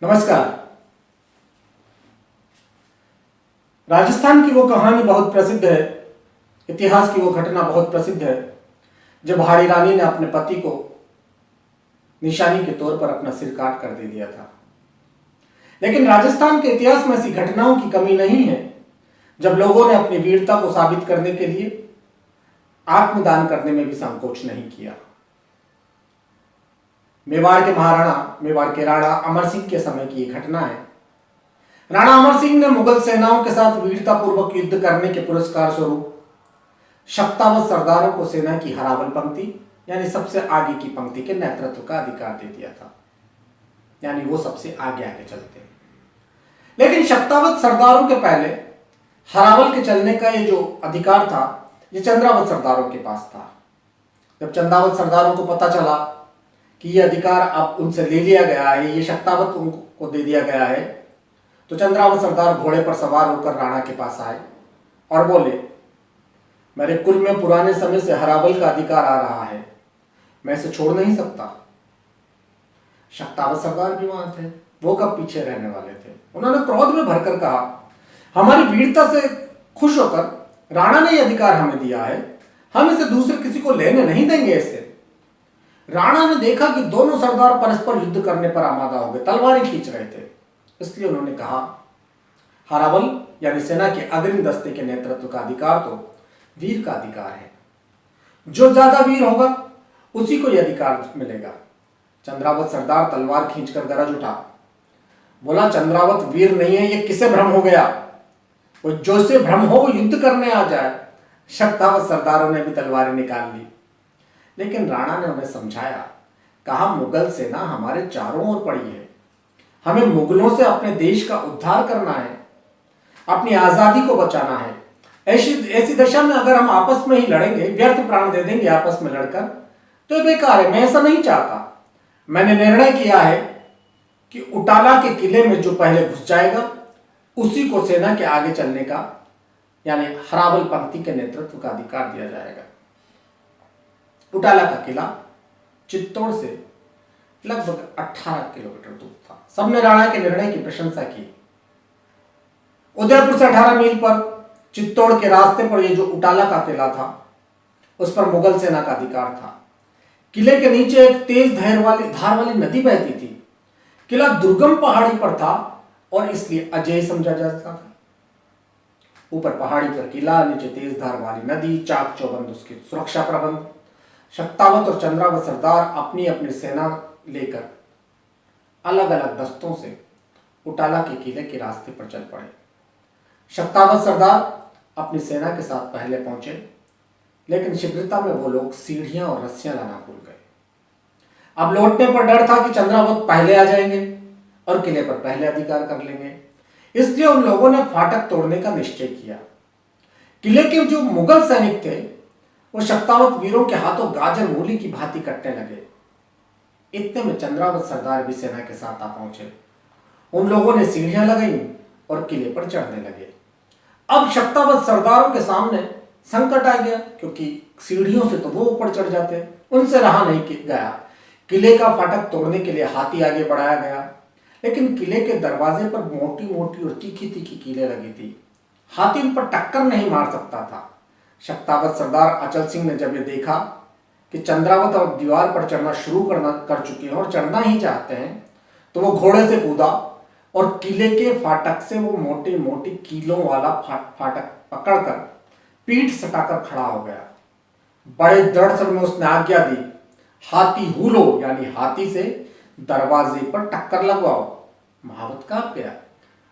नमस्कार। राजस्थान की वो कहानी बहुत प्रसिद्ध है, इतिहास की वो घटना बहुत प्रसिद्ध है जब भाड़ी रानी ने अपने पति को निशानी के तौर पर अपना सिर काट कर दे दिया था। लेकिन राजस्थान के इतिहास में ऐसी घटनाओं की कमी नहीं है जब लोगों ने अपनी वीरता को साबित करने के लिए आत्मदान करने में भी संकोच नहीं किया। मेवाड़ के महाराणा, मेवाड़ के राणा अमर सिंह के समय की यह घटना है। राणा अमर सिंह ने मुगल सेनाओं के साथ वीरतापूर्वक युद्ध करने के पुरस्कार स्वरूप शक्तावत सरदारों को सेना की हरावल पंक्ति यानी सबसे आगे की पंक्ति के नेतृत्व का अधिकार दे दिया था, यानी वो सबसे आगे आगे चलते हैं। लेकिन शक्तावत सरदारों के पहले हरावल के चलने का ये जो अधिकार था, ये चंद्रावत सरदारों के पास था। जब चंद्रावत सरदारों को पता चला कि ये अधिकार अब उनसे ले लिया गया है, ये शक्तावत उनको दे दिया गया है, तो चंद्रावत सरदार घोड़े पर सवार होकर राणा के पास आए और बोले, मेरे कुल में पुराने समय से हरावल का अधिकार आ रहा है, मैं इसे छोड़ नहीं सकता। शक्तावत सरदार भी वहां थे, वो कब पीछे रहने वाले थे। उन्होंने क्रोध में भरकर कहा, हमारी वीरता से खुश होकर राणा ने यह अधिकार हमें दिया है, हम इसे दूसरे किसी को लेने नहीं देंगे। इससे राणा ने देखा कि दोनों सरदार परस्पर युद्ध करने पर आमादा हो गए, तलवारें खींच रहे थे। इसलिए उन्होंने कहा, हरावल यानी सेना के अग्रिम दस्ते के नेतृत्व का अधिकार तो वीर का अधिकार है, जो ज्यादा वीर होगा उसी को यह अधिकार मिलेगा। चंद्रावत सरदार तलवार खींचकर गरज उठा, बोला, चंद्रावत वीर नहीं है, ये किसे भ्रम हो गया, वो जो से भ्रम हो वो युद्ध करने आ जाए। शक्तावत सरदारों ने भी तलवारें निकाल ली, लेकिन राणा ने उन्हें समझाया, कहा, मुगल सेना हमारे चारों ओर पड़ी है, हमें मुगलों से अपने देश का उद्धार करना है, अपनी आजादी को बचाना है। ऐसी दशा में अगर हम आपस में ही लड़ेंगे, व्यर्थ प्राण दे देंगे आपस में लड़कर, तो ये बेकार है। मैं ऐसा नहीं चाहता। मैंने निर्णय किया है कि उटाला के किले में जो पहले घुस जाएगा उसी को सेना के आगे चलने का यानी हरावल पंक्ति के नेतृत्व का अधिकार दिया जाएगा। उटाला का किला चित्तौड़ से लगभग 18 किलोमीटर दूर था। सबने राणा के निर्णय की प्रशंसा की। उदयपुर से 18 मील पर चित्तौड़ के रास्ते पर यह जो उटाला का किला था, उस पर मुगल सेना का अधिकार था। किले के नीचे एक तेज धार वाली नदी बहती थी। किला दुर्गम पहाड़ी पर था और इसलिए अजेय समझा जाता था। ऊपर पहाड़ी पर किला, नीचे तेज धार वाली नदी, चाक चौबंद उसकी सुरक्षा प्रबंध। शक्तावत और चंद्रावत सरदार अपनी अपनी सेना लेकर अलग अलग दस्तों से उटाला के किले के रास्ते पर चल पड़े। शक्तावत सरदार अपनी सेना के साथ पहले पहुंचे, लेकिन शीघ्रता में वो लोग सीढ़ियां और रस्सियां लाना भूल गए। अब लौटने पर डर था कि चंद्रावत पहले आ जाएंगे और किले पर पहले अधिकार कर लेंगे। इसलिए उन लोगों ने फाटक तोड़ने का निश्चय किया। किले के जो मुगल सैनिक थे वो शक्तावत वीरों के हाथों गाजर मूली की भांति कटने लगे। इतने में चंद्रावत सरदार भी सेना के साथ आ पहुंचे। उन लोगों ने सीढ़ियां लगाई और किले पर चढ़ने लगे। अब शक्तावत सरदारों के सामने संकट आ गया, क्योंकि सीढ़ियों से तो वो ऊपर चढ़ जाते, उनसे रहा नहीं गया। किले का फाटक तोड़ने के लिए हाथी आगे बढ़ाया गया, लेकिन किले के दरवाजे पर मोटी मोटी और तीखी तीखी कीलें लगी थी। हाथी उन पर टक्कर नहीं मार सकता था। शक्तावत सरदार अचल सिंह ने जब ये देखा कि चंद्रावत और दीवार पर चढ़ना शुरू कर चुके हैं और चढ़ना ही चाहते हैं, तो वो घोड़े से कूदा और किले के फाटक से वो मोटे मोटे कीलों वाला फाटक पकड़कर पीठ सटाकर खड़ा हो गया। बड़े दृढ़ स्वर में उसने आज्ञा दी, हाथी हूलो यानी हाथी से दरवाजे पर टक्कर लगवाओ। महावत कांप गया।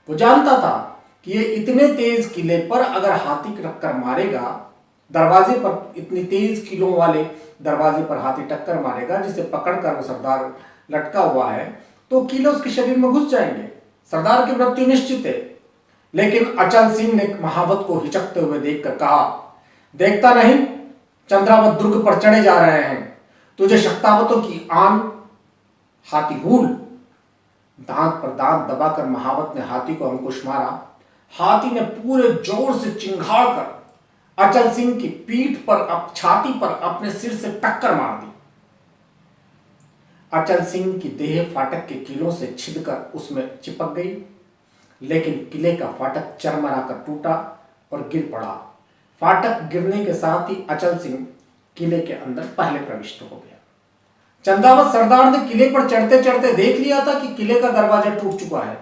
वो जानता था कि ये इतने तेज किले पर अगर हाथी टक्कर मारेगा, दरवाजे पर इतनी तेज कीलों वाले दरवाजे पर हाथी टक्कर मारेगा जिसे पकड़कर वो सरदार लटका हुआ है, तो कीले उसके शरीर में घुस जाएंगे, सरदार की मृत्यु निश्चित है। लेकिन अचल सिंह ने महावत को हिचकते हुए देखकर कहा, देखता नहीं चंद्रावत दुर्ग पर चढ़े जा रहे हैं, तुझे शक्तावतों की आन हाथी हूल। दांत पर दांत दबाकर महावत ने हाथी को अंकुश मारा। हाथी ने पूरे जोर से चिंघाड़ कर अचल सिंह की पीठ पर छाती पर अपने सिर से टक्कर मार दी। अचल सिंह की देह फाटक के कीलों से छिदकर उसमें चिपक गई, लेकिन किले का फाटक चरमराकर टूटा और गिर पड़ा। फाटक गिरने के साथ ही अचल सिंह किले के अंदर पहले प्रविष्ट हो गया। चंद्रावत सरदार ने किले पर चढ़ते चढ़ते देख लिया था कि किले का दरवाजा टूट चुका है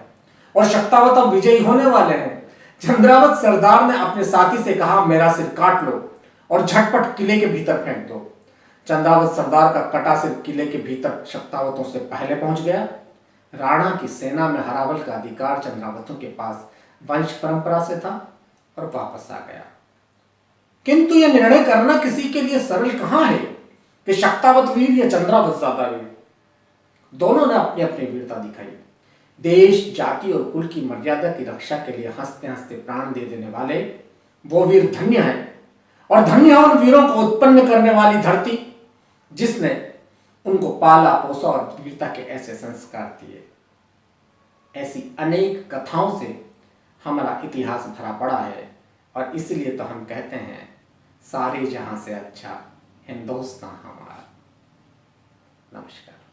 और शक्तावत अब विजयी होने वाले हैं। चंद्रावत सरदार ने अपने साथी से कहा, मेरा सिर काट लो और झटपट किले के भीतर फेंक दो। चंद्रावत सरदार का कटा सिर किले के भीतर शक्तावतों से पहले पहुंच गया। राणा की सेना में हरावल का अधिकार चंद्रावतों के पास वंश परंपरा से था और वापस आ गया। किंतु यह निर्णय करना किसी के लिए सरल कहां है कि शक्तावत वीर या चंद्रावत ज्यादा वीर। दोनों ने अपनी अपनी वीरता दिखाई। देश, जाति और कुल की मर्यादा की रक्षा के लिए हंसते हंसते प्राण दे देने वाले वो वीर धन्य हैं, और धन्य उन वीरों को उत्पन्न करने वाली धरती जिसने उनको पाला पोसा और वीरता के ऐसे संस्कार दिए। ऐसी अनेक कथाओं से हमारा इतिहास भरा पड़ा है, और इसलिए तो हम कहते हैं, सारे जहां से अच्छा हिंदुस्तान हमारा। नमस्कार।